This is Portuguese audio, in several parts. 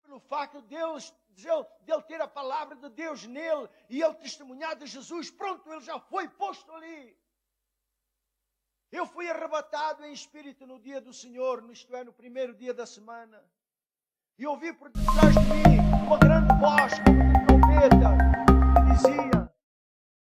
Pelo facto de ele ter a palavra de Deus nele e ele testemunhar de Jesus, pronto, ele já foi posto ali. Eu fui arrebatado em espírito no dia do Senhor, isto é, no primeiro dia da semana. E ouvi por detrás de mim uma grande voz, como de trombeta, que dizia: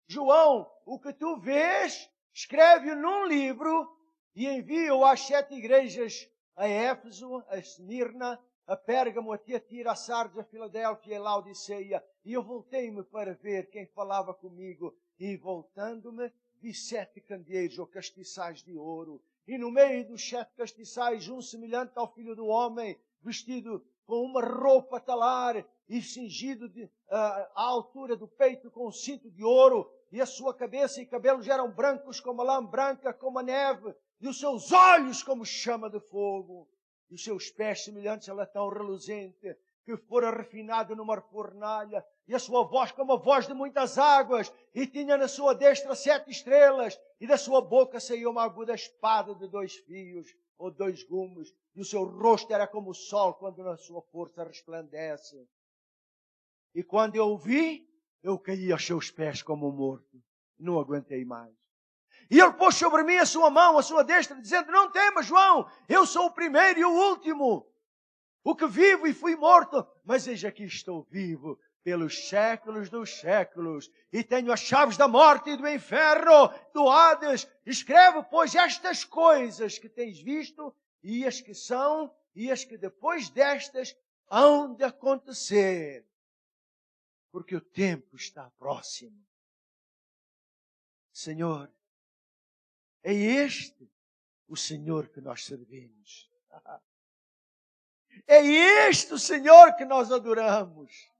João, o que tu vês, escreve-o num livro e envia-o às 7 igrejas, a Éfeso, a Esmirna, a Pérgamo, a Tiatira, a Sardes, a Filadélfia e a Laodiceia. E eu voltei-me para ver quem falava comigo. E voltando-me, vi 7 candeeiros ou castiçais de ouro. E no meio dos 7 castiçais, um semelhante ao Filho do Homem, vestido com uma roupa talar e cingido à altura do peito com um cinto de ouro. E a sua cabeça e cabelos eram brancos como a lã, branca como a neve. E os seus olhos como chama de fogo. E os seus pés semelhantes a latão reluzente, que fora refinado numa fornalha, e a sua voz como a voz de muitas águas, e tinha na sua destra 7 estrelas, e da sua boca saía uma aguda espada de 2 fios, ou 2 gumes, e o seu rosto era como o sol quando na sua força resplandece. E quando eu o vi, eu caí aos seus pés como morto, não aguentei mais. E ele pôs sobre mim a sua mão, a sua destra, dizendo: não temas, João, eu sou o primeiro e o último, o que vivo e fui morto, mas eis aqui estou vivo pelos séculos dos séculos, e tenho as chaves da morte e do inferno, do Hades. Escreve, pois, estas coisas que tens visto, e as que são, e as que depois destas hão de acontecer, porque o tempo está próximo. Senhor, é este o Senhor que nós servimos. É este o Senhor que nós adoramos.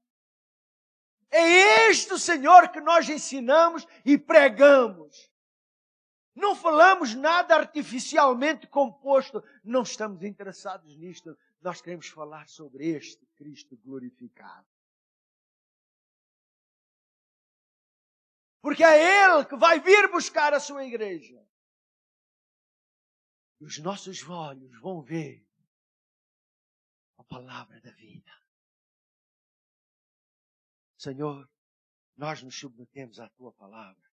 É este o Senhor que nós ensinamos e pregamos. Não falamos nada artificialmente composto. Não estamos interessados nisto. Nós queremos falar sobre este Cristo glorificado. Porque é Ele que vai vir buscar a sua igreja. E os nossos olhos vão ver a palavra da vida. Senhor, nós nos submetemos à Tua palavra,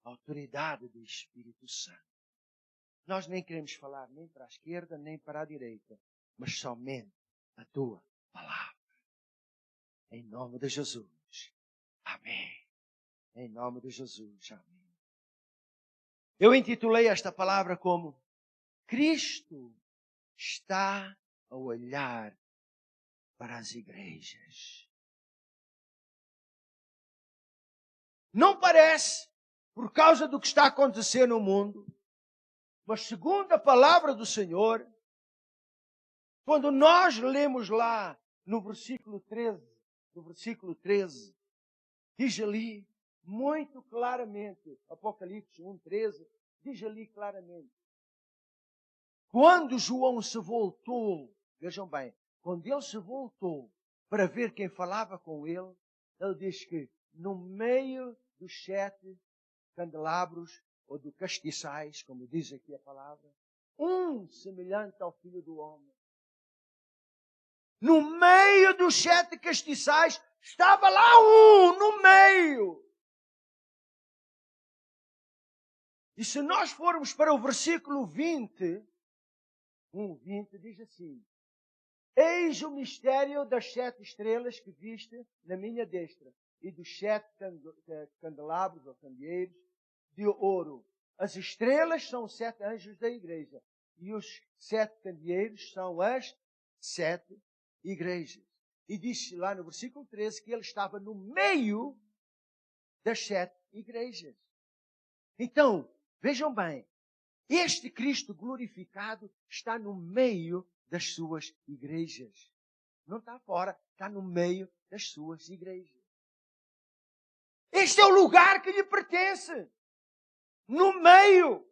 à autoridade do Espírito Santo. Nós nem queremos falar nem para a esquerda, nem para a direita, mas somente a Tua palavra. Em nome de Jesus. Amém. Em nome de Jesus. Amém. Eu intitulei esta palavra como Cristo está a olhar para as igrejas. Não parece, por causa do que está acontecendo no mundo, mas segundo a palavra do Senhor, quando nós lemos lá no versículo 13, diz ali muito claramente, Apocalipse 1:13, diz ali claramente, quando João se voltou, vejam bem, quando ele se voltou para ver quem falava com ele, ele diz que no meio dos 7 candelabros, ou do castiçais, como diz aqui a palavra, um semelhante ao Filho do Homem. No meio dos 7 castiçais, estava lá um, no meio. E se nós formos para o versículo 20, 1:20 diz assim: eis o mistério das 7 estrelas que viste na minha destra, e dos 7 candelabros ou candeeiros de ouro. As estrelas são os 7 anjos da igreja, e os 7 candeeiros são as 7 igrejas. E diz lá no versículo 13 que ele estava no meio das 7 igrejas. Então, vejam bem, este Cristo glorificado está no meio das suas igrejas. Não está fora, está no meio das suas igrejas. Este é o lugar que lhe pertence. No meio.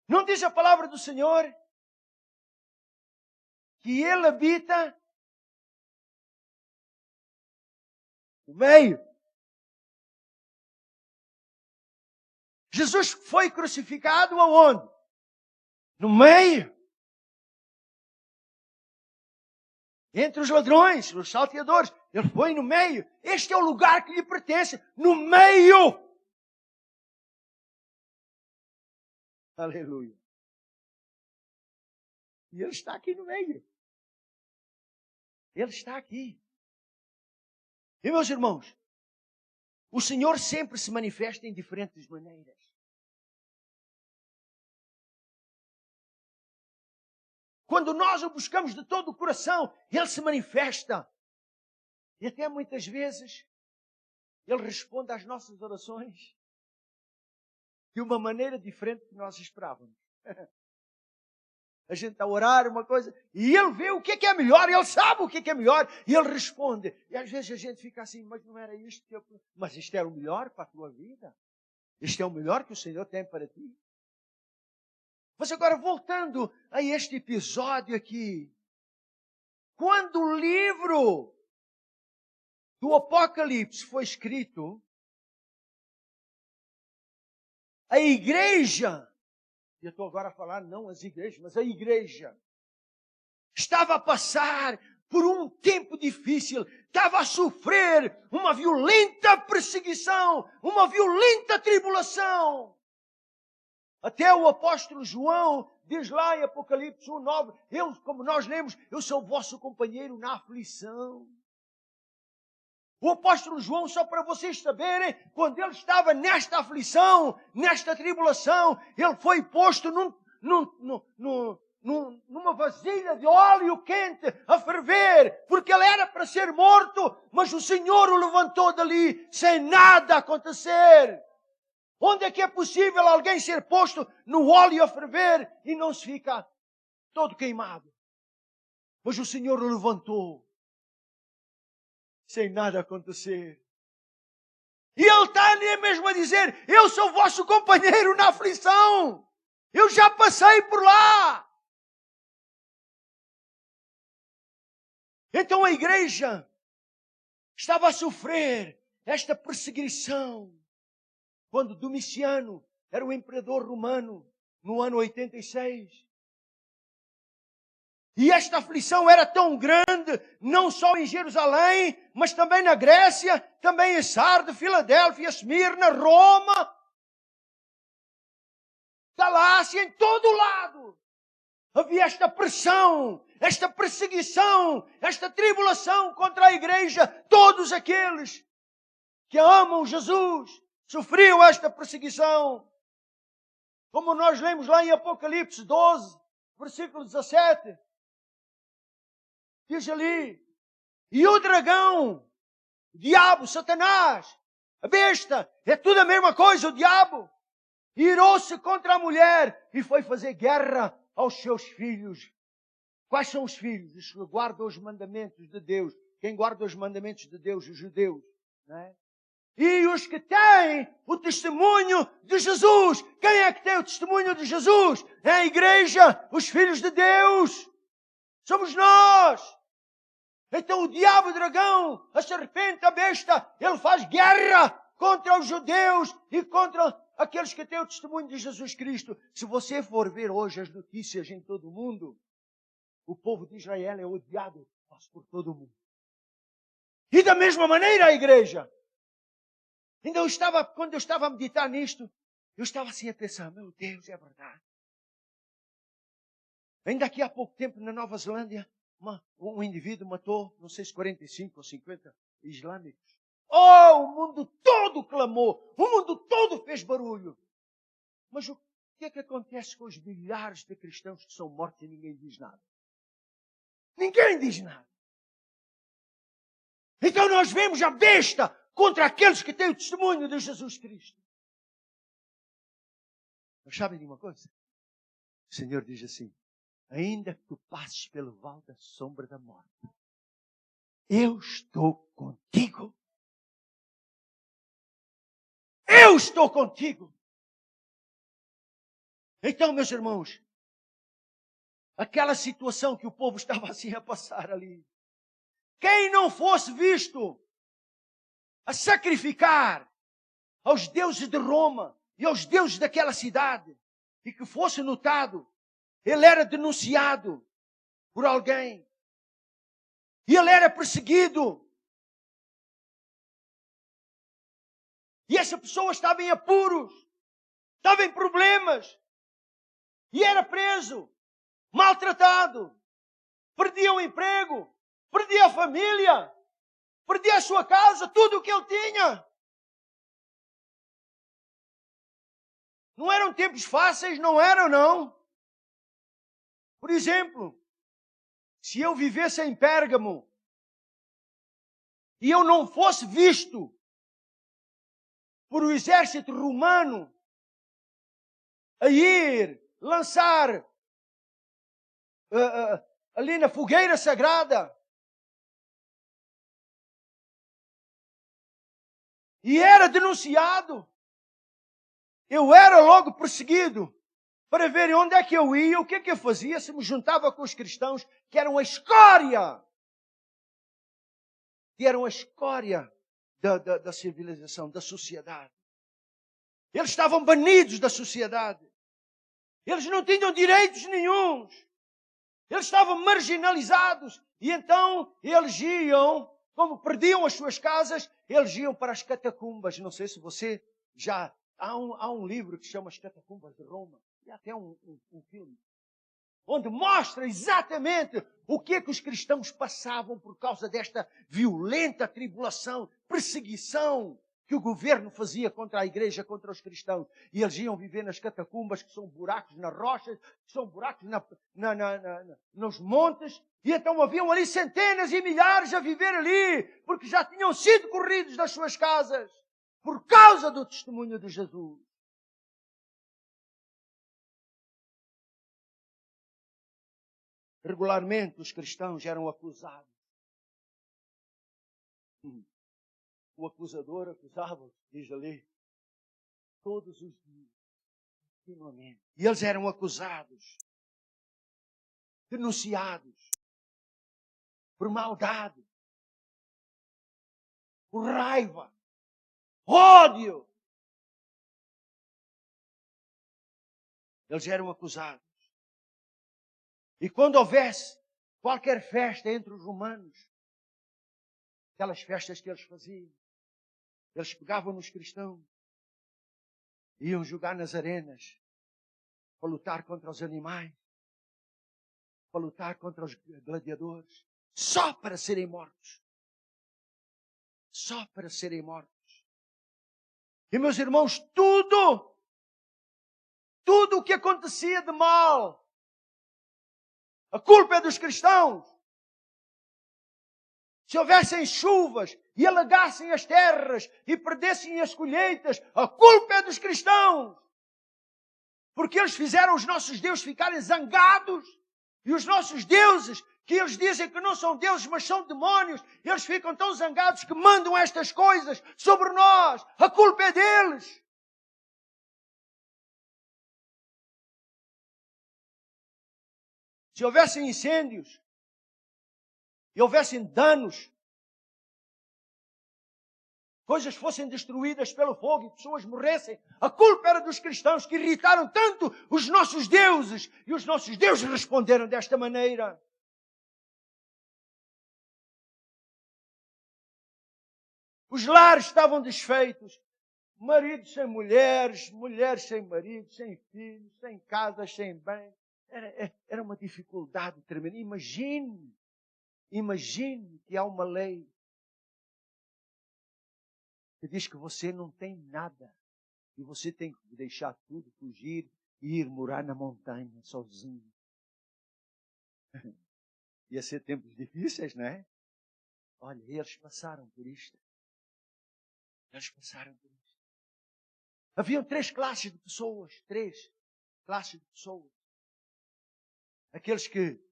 Não diz a palavra do Senhor que Ele habita no meio? Jesus foi crucificado aonde? No meio. entre os ladrões, os salteadores. Ele foi no meio. Este é o lugar que lhe pertence. No meio. Aleluia. E Ele está aqui no meio. Ele está aqui. E meus irmãos, o Senhor sempre se manifesta em diferentes maneiras. Quando nós o buscamos de todo o coração, Ele se manifesta. E até muitas vezes, Ele responde às nossas orações de uma maneira diferente que nós esperávamos. A gente está a orar uma coisa e Ele vê o que é melhor, Ele sabe o que é melhor e Ele responde. E às vezes a gente fica assim, mas não era isto que eu... Mas isto era o melhor para a tua vida. Isto é o melhor que o Senhor tem para ti. Mas agora, voltando a este episódio aqui. Quando o livro do Apocalipse foi escrito, a igreja, e eu estou agora a falar não as igrejas, mas a igreja, estava a passar por um tempo difícil, estava a sofrer uma violenta perseguição, uma violenta tribulação. Até o apóstolo João diz lá em Apocalipse 1:9, eu, como nós lemos, eu sou o vosso companheiro na aflição. O apóstolo João, só para vocês saberem, quando ele estava nesta aflição, nesta tribulação, ele foi posto numa vasilha de óleo quente a ferver, porque ele era para ser morto, mas o Senhor o levantou dali sem nada acontecer. Onde é que é possível alguém ser posto no óleo a ferver e não se fica todo queimado? Mas o Senhor o levantou sem nada acontecer. E Ele está ali mesmo a dizer, eu sou vosso companheiro na aflição. Eu já passei por lá. Então a igreja estava a sofrer esta perseguição. Quando Domiciano era o imperador romano, no ano 86. E esta aflição era tão grande, não só em Jerusalém, mas também na Grécia, também em Sardes, Filadélfia, Esmirna, Roma, Galácia, em todo lado. Havia esta pressão, esta perseguição, esta tribulação contra a igreja. Todos aqueles que amam Jesus sofriam esta perseguição. Como nós lemos lá em Apocalipse 12, versículo 17. Diz ali, e o dragão, o diabo, Satanás, a besta, é tudo a mesma coisa, o diabo, irou-se contra a mulher e foi fazer guerra aos seus filhos. Quais são os filhos? Os que guardam os mandamentos de Deus. Quem guarda os mandamentos de Deus? Os judeus. Não é? E os que têm o testemunho de Jesus. Quem é que tem o testemunho de Jesus? É a igreja, os filhos de Deus. Somos nós. Então o diabo, o dragão, a serpente, a besta, ele faz guerra contra os judeus e contra aqueles que têm o testemunho de Jesus Cristo. Se você for ver hoje as notícias em todo o mundo, o povo de Israel é odiado por todo o mundo. E da mesma maneira a igreja. Então quando eu estava a meditar nisto, eu estava assim a pensar, meu Deus, é verdade. Ainda aqui há pouco tempo na Nova Zelândia, um indivíduo matou, não sei se 45 ou 50 islâmicos. Oh, o mundo todo clamou, o mundo todo fez barulho. Mas o que é que acontece com os milhares de cristãos que são mortos e ninguém diz nada? Ninguém diz nada. Então nós vemos a besta contra aqueles que têm o testemunho de Jesus Cristo. Mas sabem de uma coisa? O Senhor diz assim, ainda que tu passes pelo vale da sombra da morte, eu estou contigo. Eu estou contigo. Então, meus irmãos, aquela situação que o povo estava assim a passar ali, quem não fosse visto a sacrificar aos deuses de Roma e aos deuses daquela cidade, e que fosse notado, ele era denunciado por alguém. E ele era perseguido. E essa pessoa estava em apuros. Estava em problemas. E era preso. Maltratado. Perdia o emprego. Perdia a família. Perdia a sua casa. Tudo o que ele tinha. Não eram tempos fáceis, não eram, não. Por exemplo, se eu vivesse em Pérgamo e eu não fosse visto por o exército romano a ir lançar ali na fogueira sagrada, e era denunciado, eu era logo perseguido para ver onde é que eu ia, o que é que eu fazia, se me juntava com os cristãos, que eram a escória. Que eram a escória da civilização, da sociedade. Eles estavam banidos da sociedade. Eles não tinham direitos nenhuns. Eles estavam marginalizados. E então eles iam, como perdiam as suas casas, eles iam para as catacumbas. Não sei se você já... Há um livro que se chama As Catacumbas de Roma. E até um filme. Onde mostra exatamente o que é que os cristãos passavam por causa desta violenta tribulação, perseguição que o governo fazia contra a igreja, contra os cristãos. E eles iam viver nas catacumbas, que são buracos nas rochas, que são buracos nos montes. E então haviam ali centenas e milhares a viver ali, porque já tinham sido corridos das suas casas, por causa do testemunho de Jesus. Regularmente os cristãos eram acusados. O acusador acusava, diz ali, todos os dias, continuamente. E eles eram acusados, denunciados, por maldade, por raiva, ódio. Eles eram acusados. E quando houvesse qualquer festa entre os romanos, aquelas festas que eles faziam, eles pegavam nos cristãos, iam jogar nas arenas, para lutar contra os animais, para lutar contra os gladiadores, só para serem mortos. Só para serem mortos. E meus irmãos, tudo o que acontecia de mal, a culpa é dos cristãos. Se houvessem chuvas e alagassem as terras e perdessem as colheitas, a culpa é dos cristãos. Porque eles fizeram os nossos deuses ficarem zangados. E os nossos deuses, que eles dizem que não são deuses, mas são demónios, eles ficam tão zangados que mandam estas coisas sobre nós. A culpa é deles. Se houvessem incêndios e houvessem danos, coisas fossem destruídas pelo fogo e pessoas morressem, a culpa era dos cristãos que irritaram tanto os nossos deuses. E os nossos deuses responderam desta maneira. Os lares estavam desfeitos. Maridos sem mulheres, mulheres sem maridos, sem filhos, sem casas, sem bens. Era uma dificuldade tremenda. Imagine que há uma lei que diz que você não tem nada e você tem que deixar tudo, fugir e ir morar na montanha sozinho. Ia ser tempos difíceis, não é? Olha, eles passaram por isto. Eles passaram por isto. Haviam 3 classes de pessoas. 3 classes de pessoas. Aqueles que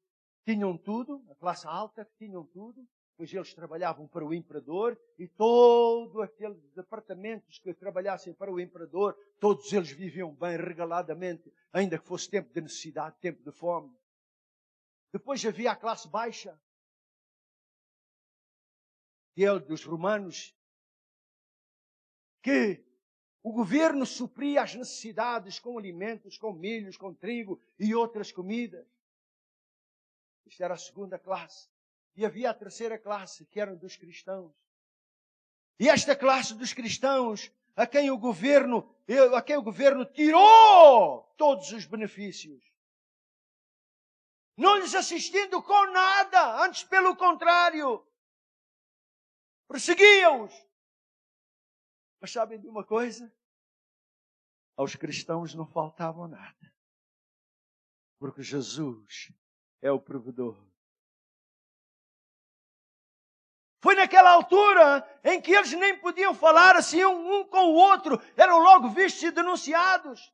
tinham tudo, a classe alta, que tinham tudo, pois eles trabalhavam para o imperador e todos aqueles apartamentos que trabalhassem para o imperador, todos eles viviam bem, regaladamente, ainda que fosse tempo de necessidade, tempo de fome. Depois havia a classe baixa, dos romanos, que o governo supria as necessidades com alimentos, com milhos, com trigo e outras comidas. Esta era a segunda classe. E havia a terceira classe, que eram dos cristãos. E esta classe dos cristãos, a quem o governo tirou todos os benefícios. Não lhes assistindo com nada, antes pelo contrário. Perseguiam-os. Mas sabem de uma coisa? Aos cristãos não faltava nada. Porque Jesus é o provedor. Foi naquela altura em que eles nem podiam falar assim um com o outro. Eram logo vistos e denunciados.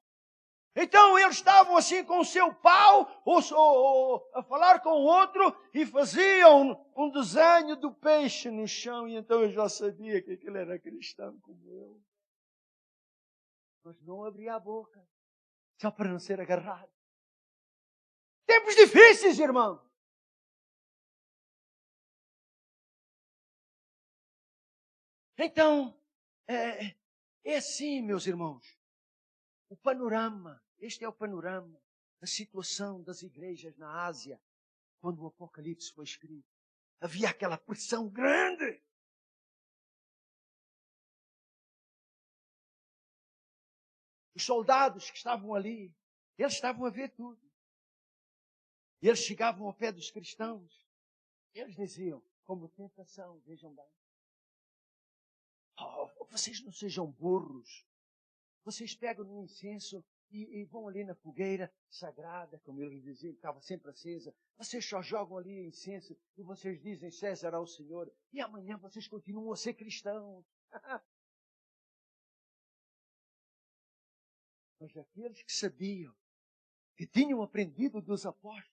Então eles estavam assim com o seu pau ou a falar com o outro e faziam um desenho do peixe no chão. E então eu já sabia que aquele era cristão como eu. Mas não abria a boca, só para não ser agarrado. Tempos difíceis, irmão. Então, é assim, meus irmãos. O panorama, este é o panorama, a situação das igrejas na Ásia, quando o Apocalipse foi escrito. Havia aquela pressão grande. Os soldados que estavam ali, eles estavam a ver tudo. E eles chegavam ao pé dos cristãos. E eles diziam, como tentação, vejam bem. Oh, vocês não sejam burros. Vocês pegam no incenso e vão ali na fogueira sagrada, como eles diziam, que estava sempre acesa. Vocês só jogam ali incenso e vocês dizem César ao Senhor. E amanhã vocês continuam a ser cristãos. Mas aqueles que sabiam, que tinham aprendido dos apóstolos,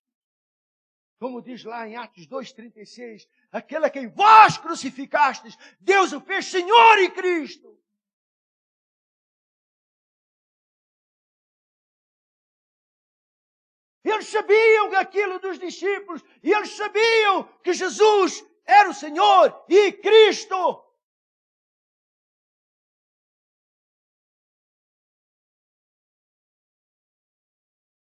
como diz lá em Atos 2,36, aquele a quem vós crucificastes, Deus o fez Senhor e Cristo. Eles sabiam aquilo dos discípulos, e eles sabiam que Jesus era o Senhor e Cristo.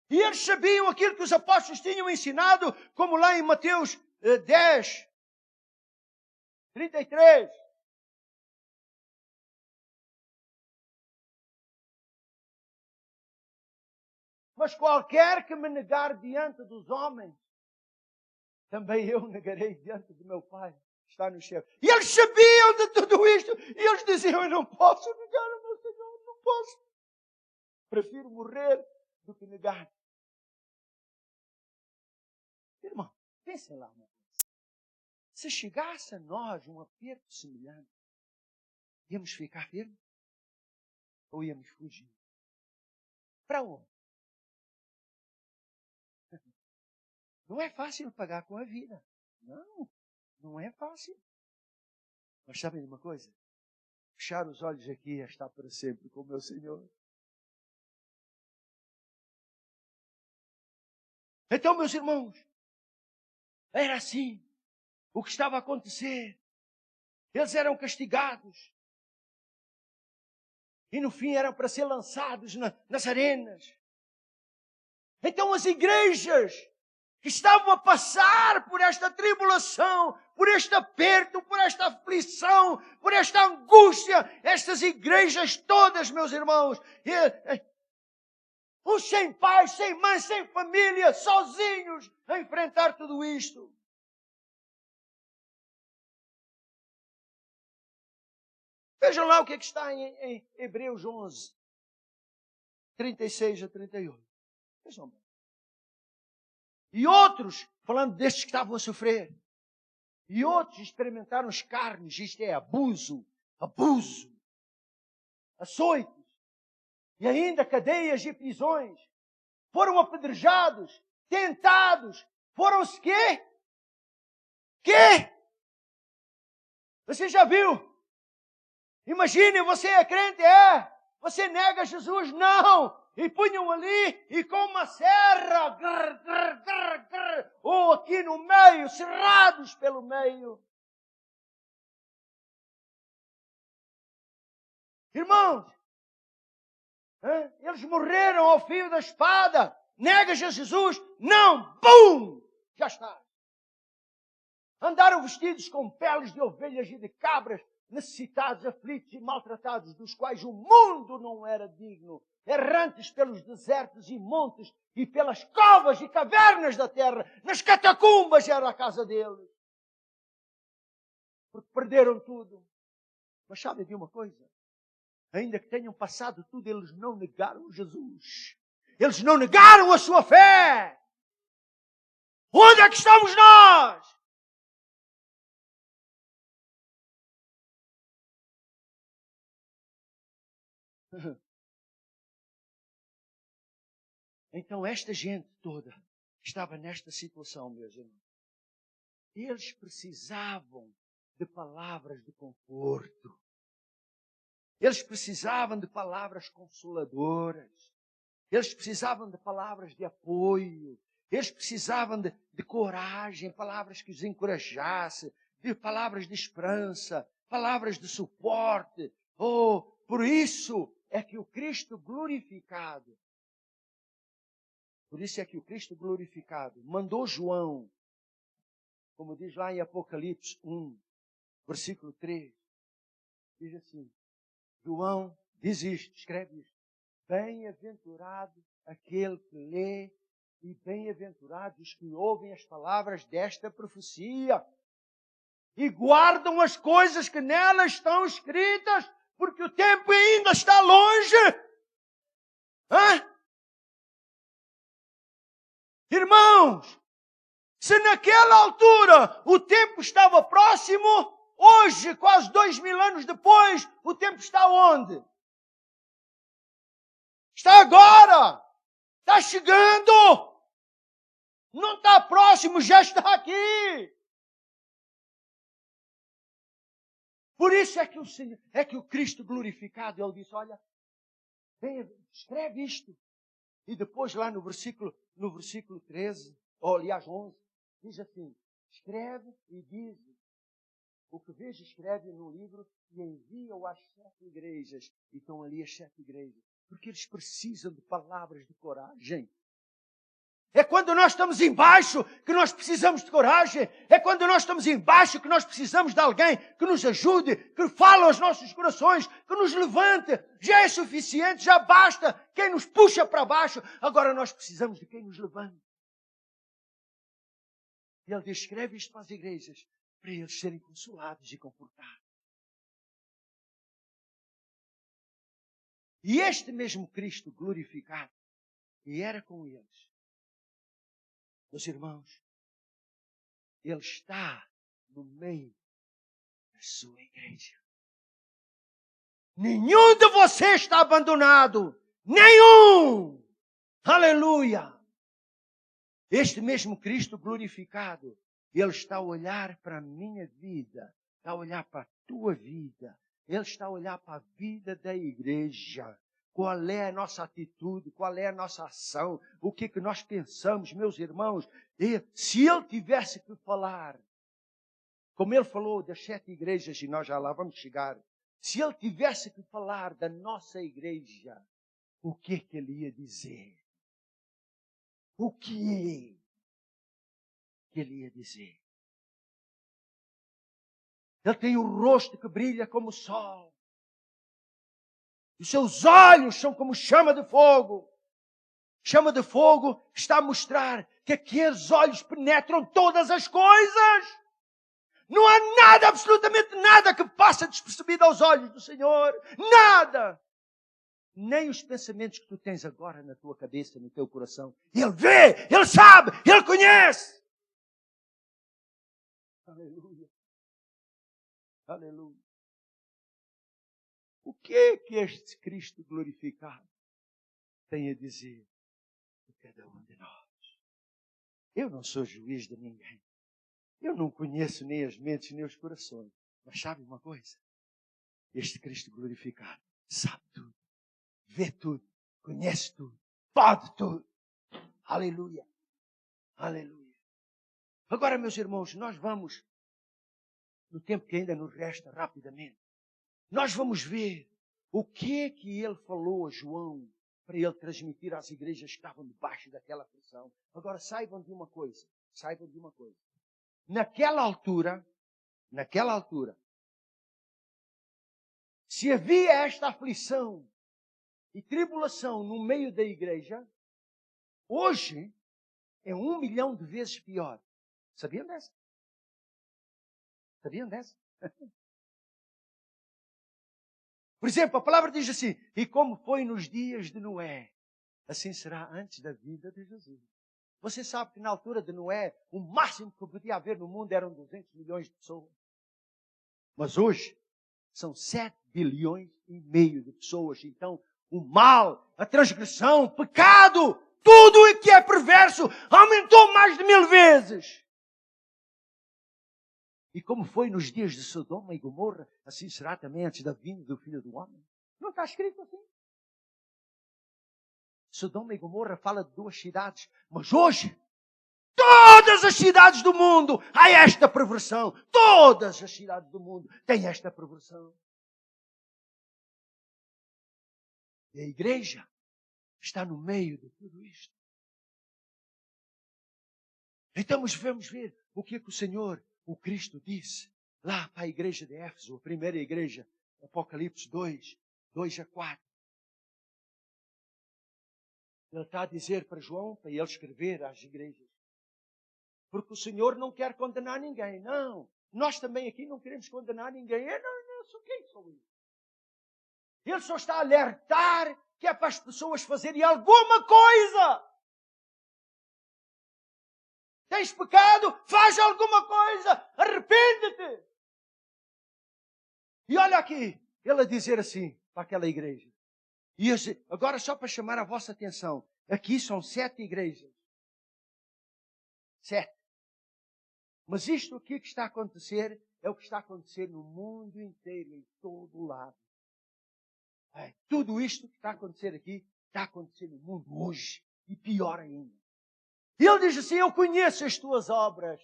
E eles sabiam aquilo que os apóstolos tinham ensinado, como lá em Mateus 10, 33. Mas qualquer que me negar diante dos homens, também eu negarei diante do meu Pai, que está no céu. E eles sabiam de tudo isto, e eles diziam, eu não posso negar o meu Senhor, não posso. Prefiro morrer do que negar. Irmão, pensem lá uma coisa. Se chegasse a nós um aperto semelhante, íamos ficar firmes? Ou íamos fugir? Para onde? Não é fácil pagar com a vida. Não, não é fácil. Mas sabem de uma coisa? Fechar os olhos aqui é estar para sempre com o meu Senhor. Então, meus irmãos, era assim o que estava a acontecer. Eles eram castigados. E no fim eram para ser lançados nas arenas. Então as igrejas que estavam a passar por esta tribulação, por este aperto, por esta aflição, por esta angústia, estas igrejas todas, meus irmãos, uns sem pai, sem mãe, sem família, sozinhos a enfrentar tudo isto. Vejam lá o que está em Hebreus 11, 36 a 38. Vejam bem. E outros, falando destes que estavam a sofrer, e outros experimentaram os carnes, isto é, abuso, açoites, e ainda cadeias e prisões. Foram apedrejados, tentados, foram-se quê? Você já viu? Imagine, você é crente, você nega Jesus? Não! E punham ali, e com uma serra, ou aqui no meio, cerrados pelo meio. Irmãos, eles morreram ao fio da espada. Negas a Jesus? Não! Bum! Já está. Andaram vestidos com peles de ovelhas e de cabras, necessitados, aflitos e maltratados, dos quais o mundo não era digno, errantes pelos desertos e montes e pelas covas e cavernas da terra, nas catacumbas era a casa deles. Porque perderam tudo. Mas sabe de uma coisa? Ainda que tenham passado tudo, eles não negaram Jesus. Eles não negaram a sua fé. Onde é que estamos nós? Então esta gente toda estava nesta situação, meus irmãos. Eles precisavam de palavras de conforto. Eles precisavam de palavras consoladoras. Eles precisavam de palavras de apoio. Eles precisavam de coragem, palavras que os encorajassem, de palavras de esperança, palavras de suporte. Oh, por isso é que o Cristo glorificado, mandou João, como diz lá em Apocalipse 1, versículo 3, diz assim, João diz isto, escreve isto, bem-aventurado aquele que lê e bem-aventurados os que ouvem as palavras desta profecia e guardam as coisas que nelas estão escritas, porque o tempo ainda está longe. Irmãos, se naquela altura o tempo estava próximo, hoje, quase 2000 anos depois, o tempo está onde? Está agora! Está chegando! Não está próximo, já está aqui! Por isso é que o Senhor, é que o Cristo glorificado, Ele disse, olha, escreve isto. E depois lá no versículo 13, ou aliás 11, diz assim, escreve e diz o que vês, escreve no livro e envia-o às 7 igrejas. E estão ali as 7 igrejas. Porque eles precisam de palavras de coragem. É quando nós estamos embaixo que nós precisamos de coragem. É quando nós estamos embaixo que nós precisamos de alguém que nos ajude, que fale aos nossos corações, que nos levante. Já é suficiente, já basta quem nos puxa para baixo. Agora nós precisamos de quem nos levante. E ele diz, escreve isto para as igrejas, para eles serem consolados e confortados. E este mesmo Cristo glorificado, e era com eles, meus irmãos, Ele está no meio da sua igreja. Nenhum de vocês está abandonado. Nenhum! Aleluia! Este mesmo Cristo glorificado, Ele está a olhar para a minha vida, está a olhar para a tua vida, Ele está a olhar para a vida da igreja. Qual é a nossa atitude, qual é a nossa ação, o que nós pensamos, meus irmãos. E se Ele tivesse que falar, como Ele falou das 7 igrejas, e nós já lá vamos chegar, se Ele tivesse que falar da nossa igreja, o que Ele ia dizer? O que Ele ia dizer? Ele tem o rosto que brilha como o sol. Os seus olhos são como chama de fogo. Chama de fogo está a mostrar que aqueles olhos penetram todas as coisas. Não há nada, absolutamente nada que passa despercebido aos olhos do Senhor. Nada. Nem os pensamentos que tu tens agora na tua cabeça, no teu coração. Ele vê, Ele sabe, Ele conhece. Aleluia. Aleluia. O que é que este Cristo glorificado tem a dizer a cada um de nós? Eu não sou juiz de ninguém. Eu não conheço nem as mentes nem os corações. Mas sabe uma coisa? Este Cristo glorificado sabe tudo, vê tudo, conhece tudo, pode tudo. Aleluia. Aleluia. Agora, meus irmãos, nós vamos, no tempo que ainda nos resta, rapidamente, nós vamos ver o que é que ele falou a João para ele transmitir às igrejas que estavam debaixo daquela pressão. Agora, saibam de uma coisa. naquela altura, se havia esta aflição e tribulação no meio da igreja, hoje é 1 milhão de vezes pior. Sabiam dessa? Sabiam dessa? Por exemplo, a palavra diz assim: e como foi nos dias de Noé, assim será antes da vinda de Jesus. Você sabe que na altura de Noé, o máximo que podia haver no mundo eram 200 milhões de pessoas. Mas hoje, são 7 bilhões e meio de pessoas. Então, o mal, a transgressão, o pecado, tudo o que é perverso, aumentou mais de 1000 vezes. E como foi nos dias de Sodoma e Gomorra, assim será também antes da vinda do Filho do Homem. Não está escrito assim? Sodoma e Gomorra fala de 2 cidades, mas hoje, todas as cidades do mundo há esta perversão. Todas as cidades do mundo têm esta perversão. E a igreja está no meio de tudo isto. Então vamos ver o que é que o Senhor, o Cristo, disse lá para a igreja de Éfeso, a primeira igreja, Apocalipse 2, 2 a 4. Ele está a dizer para João, para ele escrever às igrejas. Porque o Senhor não quer condenar ninguém, não. Nós também aqui não queremos condenar ninguém. Eu não sou quem sou eu. Ele só está a alertar que é para as pessoas fazerem alguma coisa. Tens pecado? Faz alguma coisa. Arrepende-te. E olha aqui, ele a dizer assim para aquela igreja. E agora só para chamar a vossa atenção. Aqui são 7 igrejas. 7. Mas isto aqui que está a acontecer é o que está a acontecer no mundo inteiro, em todo o lado. Tudo isto que está a acontecer aqui, está a acontecer no mundo hoje. E pior ainda. E ele diz assim: eu conheço as tuas obras.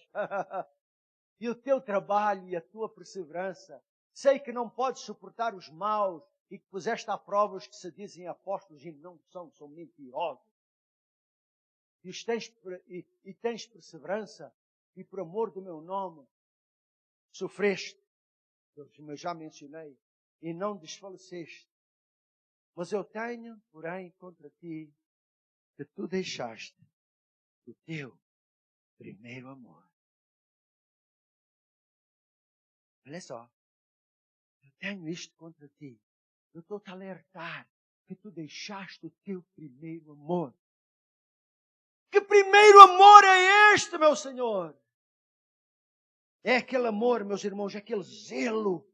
E o teu trabalho e a tua perseverança. Sei que não podes suportar os maus e que puseste à prova os que se dizem apóstolos e não são mentirosos. E tens perseverança e por amor do meu nome sofreste, eu já mencionei, e não desfaleceste. Mas eu tenho, porém, contra ti, que tu deixaste o teu primeiro amor. Olha só, eu tenho isto contra ti. Eu estou-te a alertar que tu deixaste o teu primeiro amor. Que primeiro amor é este, meu Senhor? É aquele amor, meus irmãos, é aquele zelo,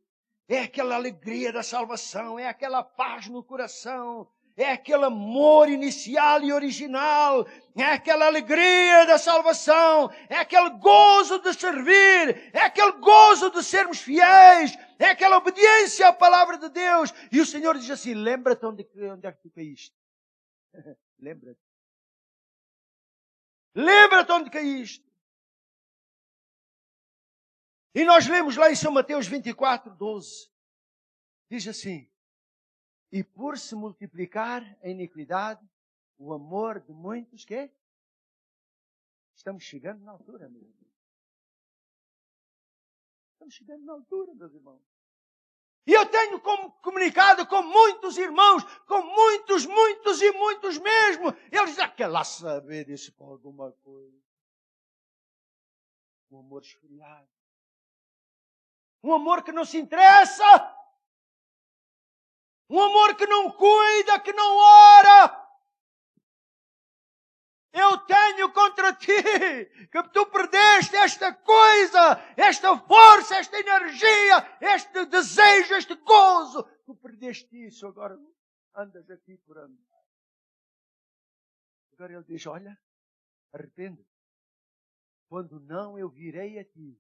é aquela alegria da salvação, é aquela paz no coração, é aquele amor inicial e original, é aquela alegria da salvação, é aquele gozo de servir, é aquele gozo de sermos fiéis, é aquela obediência à palavra de Deus. E o Senhor diz assim: lembra-te onde é que tu caíste. Lembra-te. Lembra-te onde caíste. E nós lemos lá em São Mateus 24, 12. Diz assim: e por se multiplicar a iniquidade, o amor de muitos, quê? Estamos chegando na altura, meu irmão. Estamos chegando na altura, meus irmãos. E eu tenho comunicado com muitos irmãos, com muitos e muitos mesmo. Eles já querem lá saber isso com alguma coisa. Um amor esfriado. Um amor que não se interessa. Um amor que não cuida, que não ora. Eu tenho contra ti que tu perdeste esta coisa, esta força, esta energia, este desejo, este gozo. Tu perdeste isso, agora andas aqui por andar. Agora ele diz: olha, arrepende. Quando não, eu virei a ti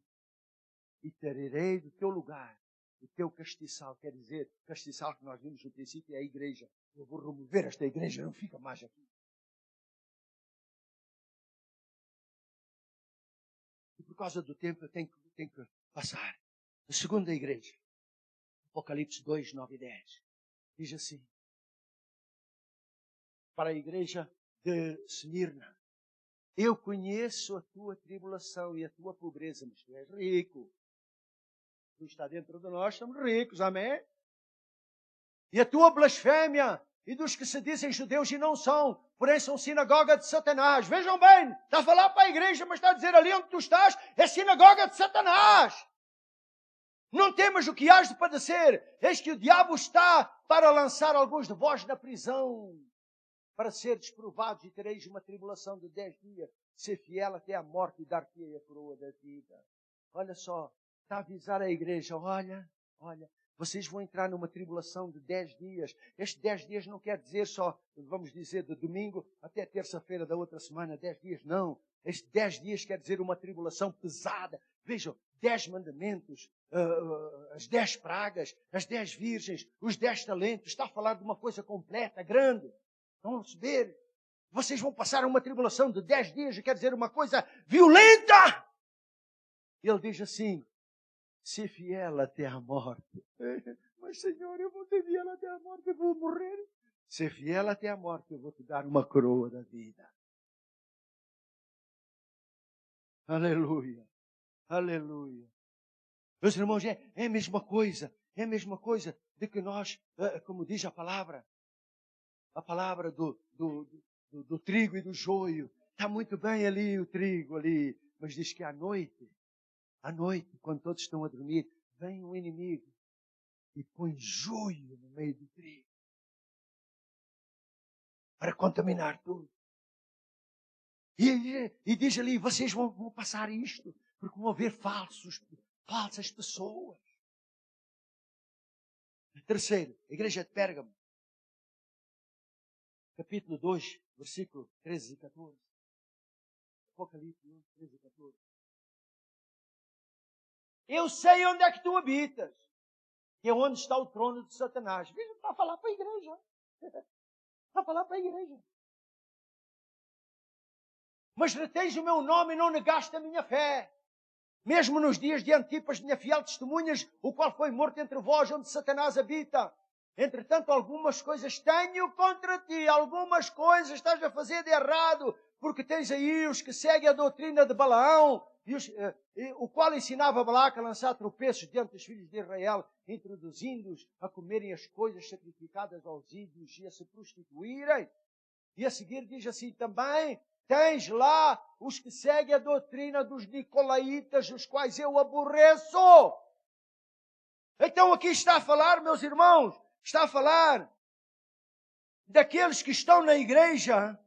e tirarei do teu lugar o teu castiçal. Quer dizer, castiçal que nós vimos no princípio é a igreja. Eu vou remover esta igreja, não fica mais aqui. E por causa do tempo eu tenho que passar. A segunda igreja, Apocalipse 2, 9 e 10, diz assim: para a igreja de Esmirna, Eu conheço a tua tribulação e a tua pobreza, mas tu és rico. Tu está dentro de nós, somos ricos, amém? E a tua blasfémia e dos que se dizem judeus e não são, porém são sinagoga de Satanás. Vejam bem, está a falar para a igreja, mas está a dizer ali onde tu estás, é sinagoga de Satanás. Não temas o que hás de padecer. Eis que o diabo está para lançar alguns de vós na prisão, para seres provados e tereis uma tribulação de 10 dias. Ser fiel até a morte e dar-te a coroa da vida. Olha só, está a avisar a igreja, olha, vocês vão entrar numa tribulação de 10 dias. Estes 10 dias não quer dizer só, vamos dizer, de domingo até terça-feira da outra semana, 10 dias, não. Estes 10 dias quer dizer uma tribulação pesada. Vejam, 10 mandamentos, as 10 pragas, as 10 virgens, os 10 talentos. Está a falar de uma coisa completa, grande. Vão perceber? Vocês vão passar uma tribulação de 10 dias, quer dizer uma coisa violenta. Ele diz assim, ser fiel até a morte. Mas Senhor, eu vou ser fiel até a morte, eu vou morrer. Ser fiel até a morte, eu vou te dar uma coroa da vida. Aleluia, aleluia. Meus irmãos, é a mesma coisa de que nós, como diz a palavra do trigo e do joio. Está muito bem ali o trigo ali, mas diz que à noite, quando todos estão a dormir, vem um inimigo e põe joio no meio do trigo para contaminar tudo. E diz ali, vocês vão passar isto, porque vão haver falsas pessoas. Terceiro, a igreja de Pérgamo, capítulo 2, versículo 13 e 14. Apocalipse 1, 13 e 14. Eu sei onde é que tu habitas, que é onde está o trono de Satanás. Veja, está a falar para a igreja. Está a falar para a igreja. Mas retens o meu nome e não negaste a minha fé. Mesmo nos dias de Antipas, minha fiel testemunhas, o qual foi morto entre vós, onde Satanás habita. Entretanto, algumas coisas tenho contra ti, algumas coisas estás a fazer de errado, porque tens aí os que seguem a doutrina de Balaão, o qual ensinava Balaque a lançar tropeços diante dos filhos de Israel, introduzindo-os a comerem as coisas sacrificadas aos ídolos e a se prostituírem. E a seguir diz assim também, tens lá os que seguem a doutrina dos nicolaítas, os quais eu aborreço. Então aqui está a falar, meus irmãos, está a falar daqueles que estão na igreja,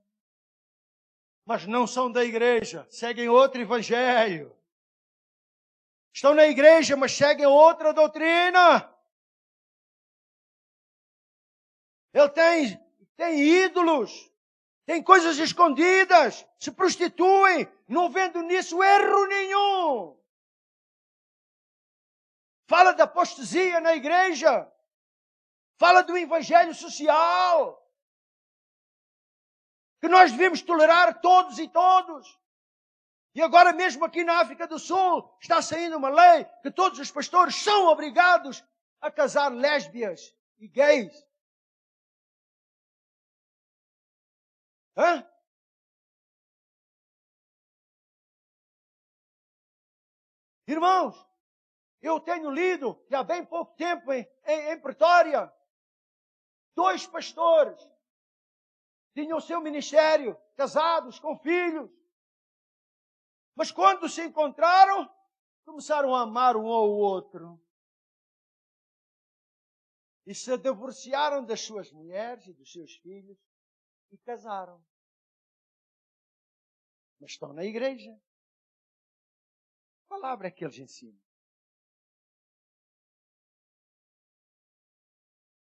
mas não são da igreja, seguem outro evangelho. Estão na igreja, mas seguem outra doutrina. Ele tem ídolos, tem coisas escondidas, se prostituem, não vendo nisso erro nenhum. Fala da apostasia na igreja. Fala do evangelho social. Que nós devemos tolerar todos e todos. E agora mesmo aqui na África do Sul está saindo uma lei que todos os pastores são obrigados a casar lésbias e gays. Hã? Irmãos, eu tenho lido, que há bem pouco tempo em Pretória, 2 pastores tinham o seu ministério, casados, com filhos. Mas quando se encontraram, começaram a amar um ao outro. E se divorciaram das suas mulheres e dos seus filhos e casaram. Mas estão na igreja. Que palavra é que eles ensinam?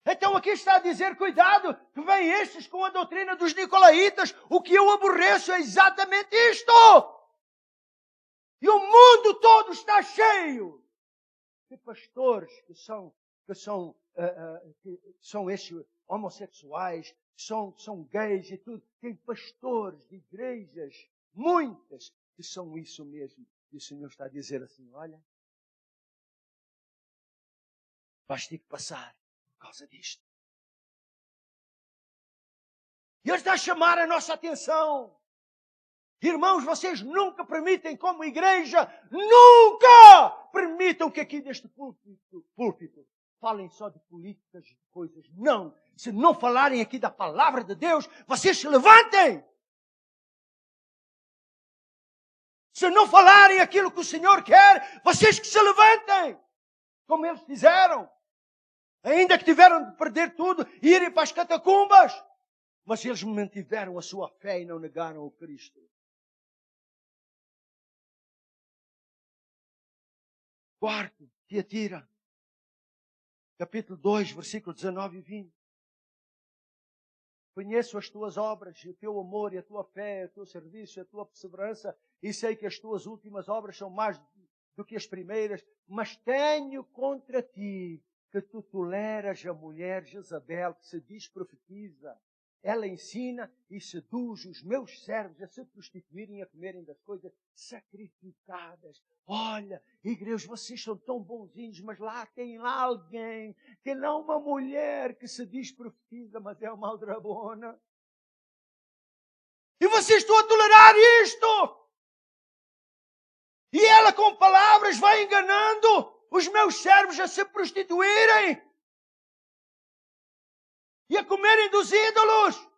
Então aqui está a dizer, cuidado, que vem estes com a doutrina dos nicolaítas. O que eu aborreço é exatamente isto. E o mundo todo está cheio de pastores que são estes homossexuais, são gays e tudo. Tem pastores de igrejas, muitas, que são isso mesmo. E o Senhor está a dizer assim, olha, vais ter que passar por causa disto. E Ele está a chamar a nossa atenção. Irmãos, vocês nunca permitem, como igreja, nunca permitam que aqui deste púlpito falem só de políticas e de coisas. Não. Se não falarem aqui da palavra de Deus, vocês se levantem. Se não falarem aquilo que o Senhor quer, vocês que se levantem. Como eles fizeram. Ainda que tiveram de perder tudo e irem para as catacumbas. Mas eles mantiveram a sua fé e não negaram o Cristo. Quarto, Tiatira. Capítulo 2, versículo 19 e 20. Conheço as tuas obras, o teu amor e a tua fé, o teu serviço e a tua perseverança, e sei que as tuas últimas obras são mais do que as primeiras, mas tenho contra ti que tu toleras a mulher Jezabel, que se diz profetiza. Ela ensina e seduz os meus servos a se prostituírem e a comerem das coisas sacrificadas. Olha, igreja, vocês são tão bonzinhos, mas tem lá alguém, tem lá uma mulher que se diz profetiza, mas é uma aldrabona. E vocês estão a tolerar isto. E ela com palavras vai enganando os meus servos a se prostituírem. E a comerem dos ídolos.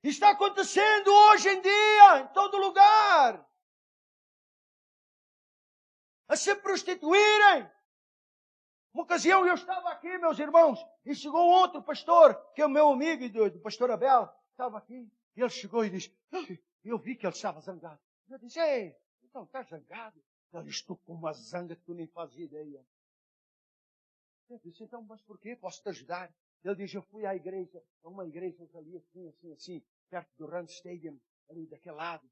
Está acontecendo hoje em dia, em todo lugar. A se prostituírem. Uma ocasião eu estava aqui, meus irmãos, e chegou outro pastor, que é o meu amigo do pastor Abel, estava aqui. E ele chegou e disse, eu vi que ele estava zangado. Eu disse, ei, então estás zangado? Ele disse, estou com uma zanga que tu nem fazes ideia. Eu disse, então, mas porquê? Posso te ajudar? Ele diz, eu fui à igreja, a uma igreja ali assim, perto do Rand Stadium, ali daquele lado.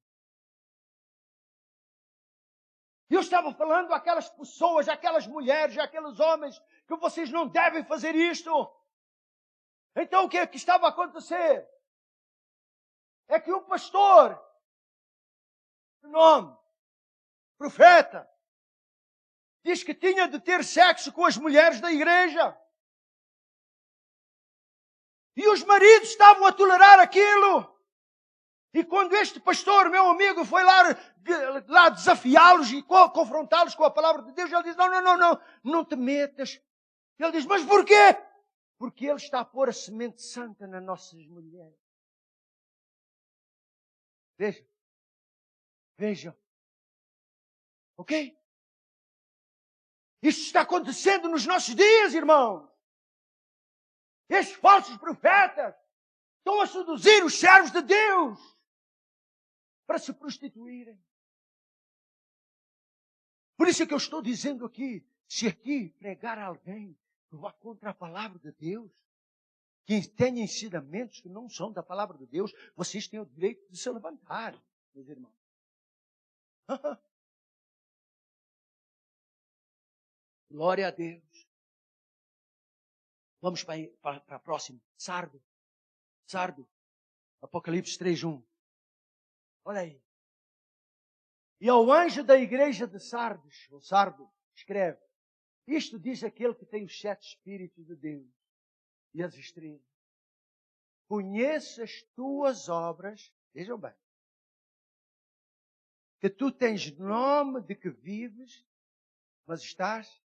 E eu estava falando àquelas pessoas, àquelas mulheres, àqueles homens, que vocês não devem fazer isto. Então o que é que estava a acontecer? É que o pastor, o nome, profeta, diz que tinha de ter sexo com as mulheres da igreja. E os maridos estavam a tolerar aquilo. E quando este pastor, meu amigo, foi lá desafiá-los e confrontá-los com a palavra de Deus, ele diz, não te metas. Ele diz, mas porquê? Porque ele está a pôr a semente santa nas nossas mulheres. Vejam. Ok? Isto está acontecendo nos nossos dias, irmãos. Estes falsos profetas estão a seduzir os servos de Deus para se prostituírem. Por isso é que eu estou dizendo aqui, se aqui pregar a alguém que vá contra a palavra de Deus, que tenha ensinamentos que não são da palavra de Deus, vocês têm o direito de se levantar, meus irmãos. Glória a Deus. Vamos para a próxima. Sardo. Apocalipse 3:1. Olha aí. E ao anjo da igreja de Sardes, o Sardo, escreve, isto diz aquele que tem os 7 Espíritos de Deus e as estrelas. Conheço as tuas obras, vejam bem, que tu tens nome de que vives, mas estás,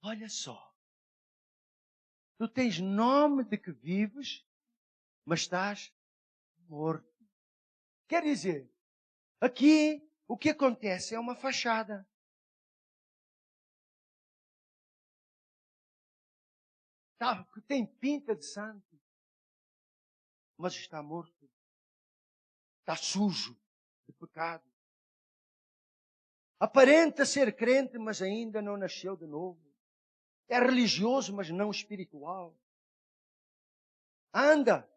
olha só, tu tens nome de que vives, mas estás morto. Quer dizer, aqui o que acontece é uma fachada. Que tem pinta de santo, mas está morto. Está sujo de pecado. Aparenta ser crente, mas ainda não nasceu de novo. É religioso, mas não espiritual. Anda,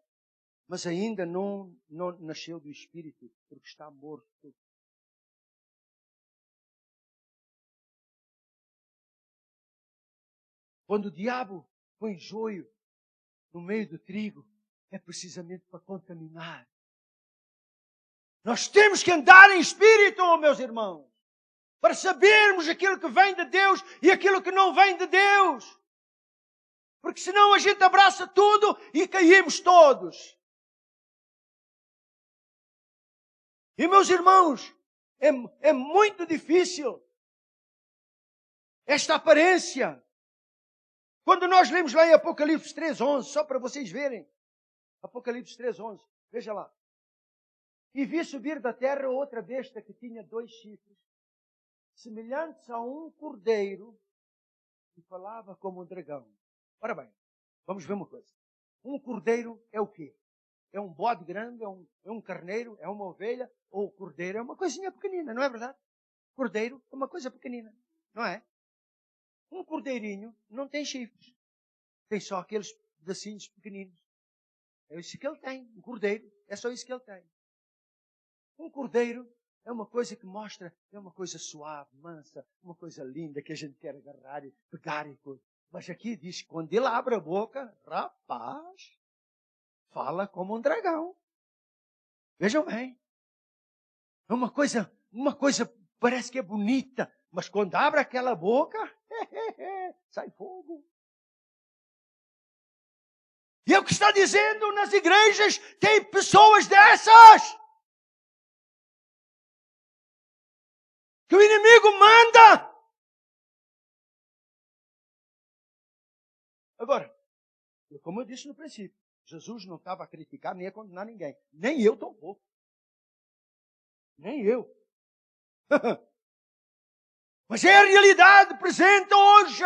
mas ainda não nasceu do Espírito, porque está morto. Quando o diabo põe joio no meio do trigo, é precisamente para contaminar. Nós temos que andar em Espírito, meus irmãos, para sabermos aquilo que vem de Deus e aquilo que não vem de Deus. Porque senão a gente abraça tudo e caímos todos. E meus irmãos, é muito difícil esta aparência. Quando nós lemos lá em Apocalipse 3:11, só para vocês verem. Apocalipse 3:11, veja lá. E vi subir da terra outra besta que tinha 2 chifres, semelhantes a um cordeiro, que falava como um dragão. Ora bem, vamos ver uma coisa. Um cordeiro é o quê? É um bode grande, é um carneiro, é uma ovelha, ou o cordeiro é uma coisinha pequenina, não é verdade? Cordeiro é uma coisa pequenina, não é? Um cordeirinho não tem chifres. Tem só aqueles pedacinhos pequeninos. É isso que ele tem. Um cordeiro é só isso que ele tem. Um cordeiro é uma coisa que mostra, é uma coisa suave, mansa, uma coisa linda que a gente quer agarrar e pegar e coisa. Mas aqui diz que quando ele abre a boca, rapaz, fala como um dragão. Vejam bem. É uma coisa parece que é bonita, mas quando abre aquela boca, sai fogo. E é o que está dizendo nas igrejas, tem pessoas dessas. Que o inimigo manda. Agora, como eu disse no princípio, Jesus não estava a criticar nem a condenar ninguém. Nem eu tampouco. Nem eu. Mas é a realidade presente hoje.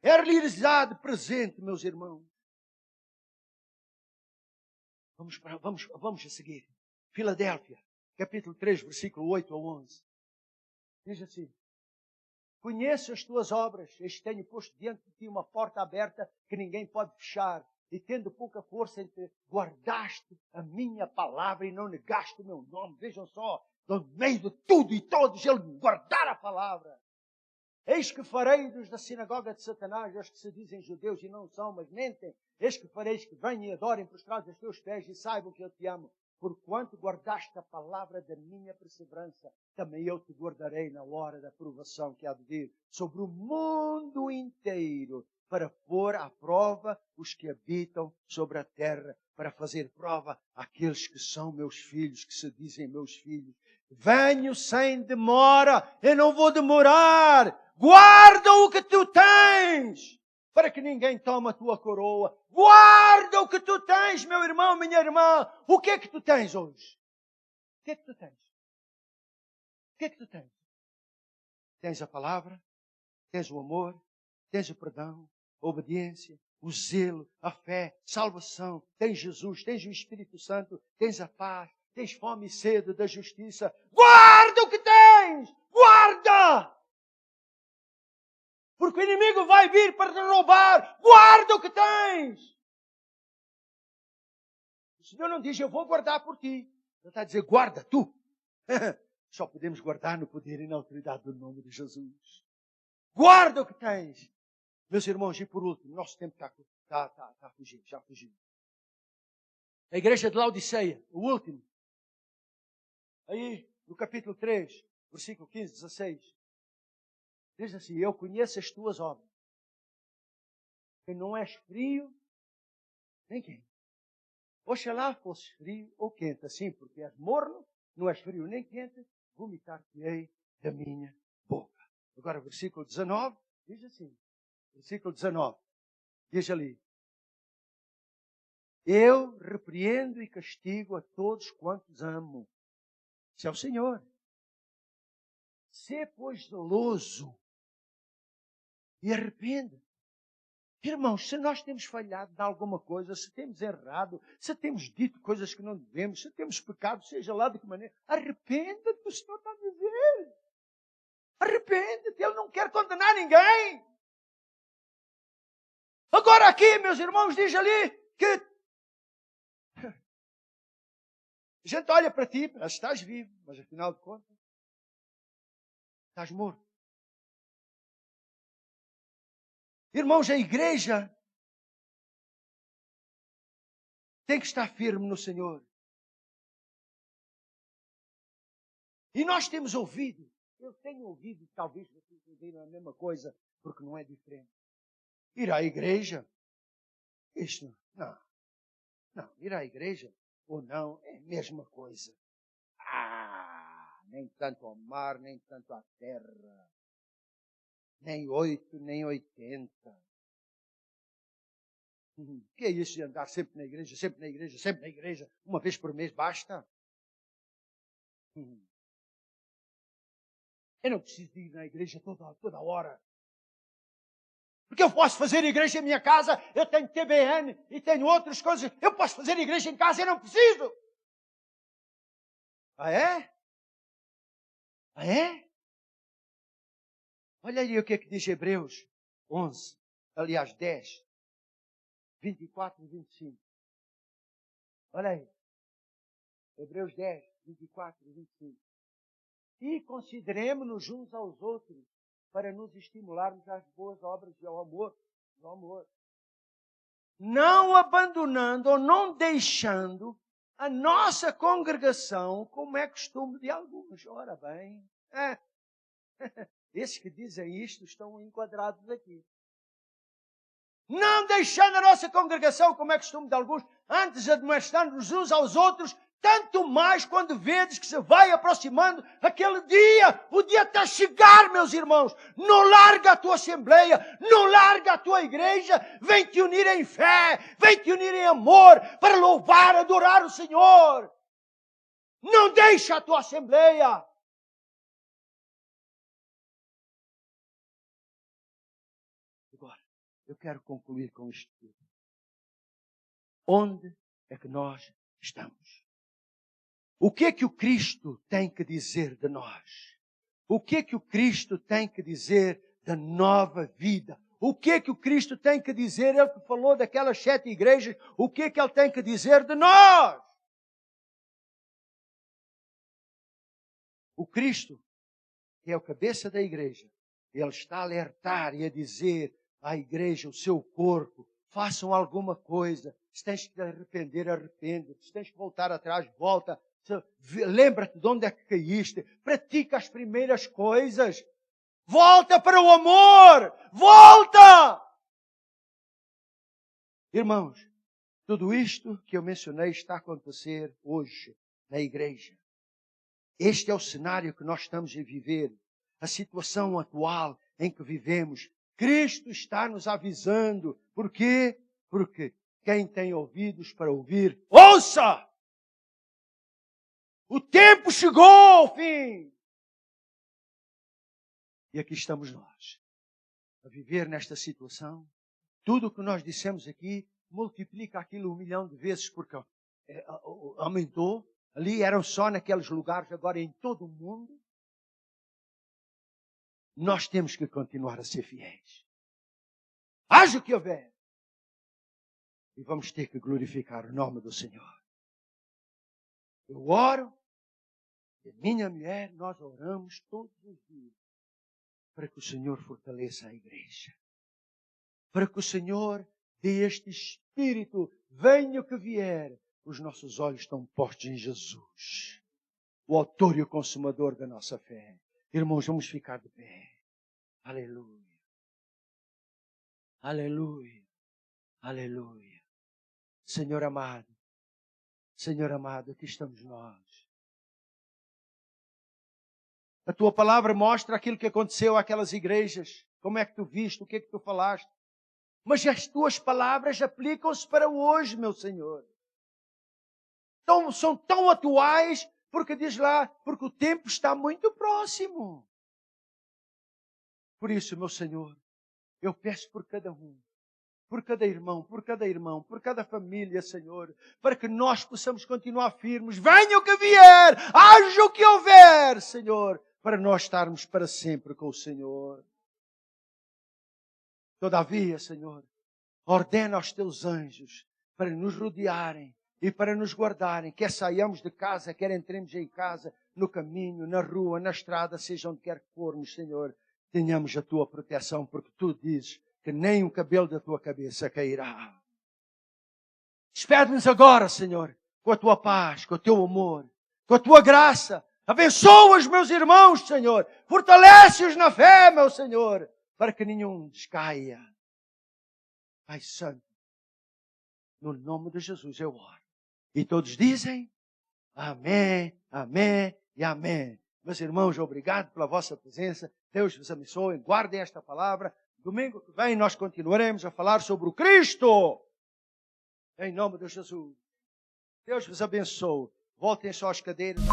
É a realidade presente, meus irmãos. Vamos a seguir. Filadélfia, capítulo 3, versículo 8 a 11. Diz assim. Conheço as tuas obras, eis que tenho posto diante de ti uma porta aberta que ninguém pode fechar. E tendo pouca força, guardaste a minha palavra e não negaste o meu nome. Vejam só, no meio de tudo e todos, ele guardar a palavra. Eis que farei dos da sinagoga de Satanás, os que se dizem judeus e não são, mas mentem. Eis que fareis que venham e adorem prostrados aos teus pés e saibam que eu te amo. Porquanto guardaste a palavra da minha perseverança, também eu te guardarei na hora da provação que há de vir sobre o mundo inteiro, para pôr à prova os que habitam sobre a terra, para fazer prova àqueles que são meus filhos, que se dizem meus filhos. Venho sem demora, eu não vou demorar. Guarda o que tu tens, para que ninguém tome a tua coroa. Guarda o que tu tens, meu irmão, minha irmã. O que é que tu tens hoje? O que é que tu tens? O que é que tu tens? Tens a palavra, tens o amor, tens o perdão, a obediência, o zelo, a fé, salvação. Tens Jesus, tens o Espírito Santo, tens a paz, tens fome e sede da justiça. Guarda o que tens! Guarda! Porque o inimigo vai vir para te roubar. Guarda o que tens! O Senhor não diz, eu vou guardar por ti. Ele está a dizer, guarda tu. Só podemos guardar no poder e na autoridade do nome de Jesus. Guarda o que tens. Meus irmãos, e por último, nosso tempo está fugindo, já fugiu. A igreja de Laodiceia, o último. Aí, no capítulo 3, versículo 15, 16. Diz assim, eu conheço as tuas obras. Que não és frio, nem quente. Oxalá fosse frio ou quente, assim, porque és morno, não és frio nem quente, vomitar-te-ei da minha boca. Agora, versículo 19, diz assim. Versículo 19, diz ali. Eu repreendo e castigo a todos quantos amo. Isso é o Senhor. Sê, pois, zeloso e arrependa. Irmãos, se nós temos falhado de alguma coisa, se temos errado, se temos dito coisas que não devemos, se temos pecado, seja lá de que maneira, arrependa-te, o Senhor está a dizer. Arrependa-te, Ele não quer condenar ninguém. Agora aqui, meus irmãos, diz ali que a gente olha para ti, estás vivo, mas afinal de contas, estás morto. Irmãos, a igreja tem que estar firme no Senhor. E nós temos ouvido, eu tenho ouvido, talvez vocês ouviram a mesma coisa, porque não é diferente. Ir à igreja, isto, não. Não, ir à igreja ou não é a mesma coisa. Nem tanto ao mar, nem tanto à terra. Nem 8, nem 80. O que é isso de andar sempre na igreja, sempre na igreja, sempre na igreja? Uma vez por mês basta? Eu não preciso de ir na igreja toda hora. Porque eu posso fazer igreja em minha casa, eu tenho TBN e tenho outras coisas. Eu posso fazer igreja em casa, eu não preciso. Ah, é? Ah, é? Olha aí o que é que diz Hebreus 11, aliás 10, 24 e 25. Olha aí. Hebreus 10, 24 e 25. E consideremos-nos uns aos outros para nos estimularmos às boas obras e ao amor. Ao amor. Não abandonando ou não deixando a nossa congregação, como é costume de alguns. Ora bem, esses que dizem isto estão enquadrados aqui. Não deixando a nossa congregação, como é costume de alguns, antes admoestando-nos uns aos outros, tanto mais quando vedes que se vai aproximando aquele dia. O dia está a chegar, meus irmãos. Não larga a tua assembleia, não larga a tua igreja. Vem te unir em fé, vem te unir em amor, para louvar, adorar o Senhor. Não deixa a tua assembleia. Agora, eu quero concluir com isto tudo. Onde é que nós estamos? O que é que o Cristo tem que dizer de nós? O que é que o Cristo tem que dizer da nova vida? O que é que o Cristo tem que dizer? Ele que falou daquelas 7 igrejas, o que é que Ele tem que dizer de nós? O Cristo, que é o cabeça da igreja, Ele está a alertar e a dizer à igreja, o seu corpo, façam alguma coisa. Se tens que te arrepender, arrepende-te. Se tens que voltar atrás, volta. Lembra-te de onde é que caíste. Pratica as primeiras coisas. Volta para o amor. Volta! Irmãos, tudo isto que eu mencionei está a acontecer hoje na igreja. Este é o cenário que nós estamos a viver. A situação atual em que vivemos. Cristo está nos avisando. Por quê? Porque quem tem ouvidos para ouvir, ouça! O tempo chegou ao fim. E aqui estamos nós, a viver nesta situação. Tudo o que nós dissemos aqui, multiplica aquilo 1 milhão de vezes, porque aumentou. Ali eram só naqueles lugares, agora em todo o mundo. Nós temos que continuar a ser fiéis. Haja o que houver. E vamos ter que glorificar o nome do Senhor. Eu oro. E a minha mulher, nós oramos todos os dias para que o Senhor fortaleça a igreja. Para que o Senhor dê este Espírito, venha o que vier. Os nossos olhos estão postos em Jesus, o autor e o consumador da nossa fé. Irmãos, vamos ficar de pé. Aleluia. Aleluia. Aleluia. Senhor amado, aqui estamos nós. A tua palavra mostra aquilo que aconteceu àquelas igrejas. Como é que tu viste, o que é que tu falaste. Mas as tuas palavras aplicam-se para hoje, meu Senhor. Então, são tão atuais, porque diz lá, porque o tempo está muito próximo. Por isso, meu Senhor, eu peço por cada um, por cada irmão, por cada família, Senhor, para que nós possamos continuar firmes. Venha o que vier, haja o que houver, Senhor, para nós estarmos para sempre com o Senhor. Todavia, Senhor, ordena aos teus anjos para nos rodearem e para nos guardarem, quer saiamos de casa, quer entremos em casa, no caminho, na rua, na estrada, seja onde quer que formos, Senhor, tenhamos a tua proteção, porque tu dizes que nem um cabelo da tua cabeça cairá. Despede-nos agora, Senhor, com a tua paz, com o teu amor, com a tua graça. Abençoa os meus irmãos, Senhor. Fortalece-os na fé, meu Senhor, para que nenhum descaia. Pai Santo, no nome de Jesus eu oro. E todos dizem amém, amém e amém. Meus irmãos, obrigado pela vossa presença. Deus vos abençoe. Guardem esta palavra. Domingo que vem nós continuaremos a falar sobre o Cristo. Em nome de Jesus. Deus vos abençoe. Voltem só às cadeiras.